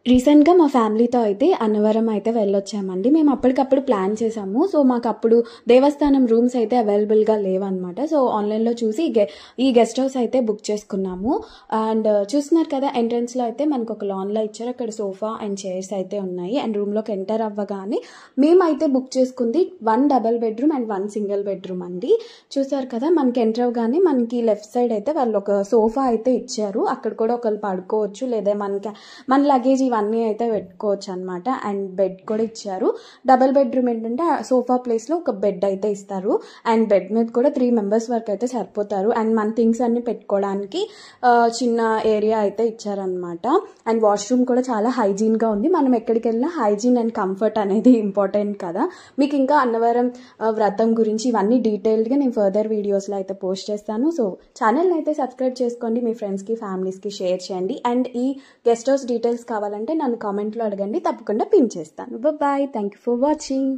రీసెంట్‌గా మా ఫ్యామిలీతో అయితే అన్నవరం అయితే వెళ్ళొచ్చామండి. మేము అప్పటికప్పుడు ప్లాన్ చేసాము. సో, మాకప్పుడు దేవస్థానం రూమ్స్ అయితే అవైలబుల్‌గా లేవనమాట. సో, ఆన్‌లైన్‌లో చూసి ఈ గెస్ట్ హౌస్ అయితే బుక్ చేసుకున్నాము. అండ్ చూస్తున్నారు కదా, ఎంట్రన్స్‌లో అయితే మనకొక లాన్‌లా ఇచ్చారు. అక్కడ సోఫా అండ్ చైర్స్ అయితే ఉన్నాయి. అండ్ రూమ్‌లోకి ఎంటర్ అవ్వగానే మేమైతే బుక్ చేసుకుంది 1 double bedroom and 1 single bedroom అండి. చూసారు కదా, మనకి ఎంటర్ అవ్వగానే మనకి లెఫ్ట్ సైడ్ అయితే వాళ్ళు ఒక సోఫా అయితే ఇచ్చారు. అక్కడ కూడా ఒకళ్ళు పడుకోవచ్చు, లేదా మన లగేజ్ ఇవన్నీ అయితే పెట్టుకోవచ్చు అనమాట. అండ్ బెడ్ కూడా ఇచ్చారు. డబుల్ బెడ్రూమ్ ఏంటంటే ఆ సోఫా ప్లేస్లో ఒక బెడ్ అయితే ఇస్తారు. అండ్ బెడ్ మీద కూడా 3 మెంబర్స్ వరకు అయితే సరిపోతారు. అండ్ మన థింగ్స్ అన్ని పెట్టుకోవడానికి చిన్న ఏరియా అయితే ఇచ్చారనమాట. అండ్ వాష్రూమ్ కూడా చాలా హైజీన్గా ఉంది. మనం ఎక్కడికి వెళ్ళినా హైజీన్ అండ్ కంఫర్ట్ అనేది ఇంపార్టెంట్ కదా. మీకు ఇంకా అన్నవరం వ్రతం గురించి ఇవన్నీ డీటెయిల్డ్గా నేను ఫర్దర్ వీడియోస్లో అయితే పోస్ట్ చేస్తాను. సో, ఛానల్ని అయితే సబ్స్క్రైబ్ చేసుకోండి, మీ ఫ్రెండ్స్కి ఫ్యామిలీస్కి షేర్ చేయండి. అండ్ ఈ గెస్ట్ హౌస్ డీటెయిల్స్ కావాలంటే నన్ను కామెంట్లో అడగండి, తప్పకుండా పిన్ చేస్తాను. Bye, thank you for watching.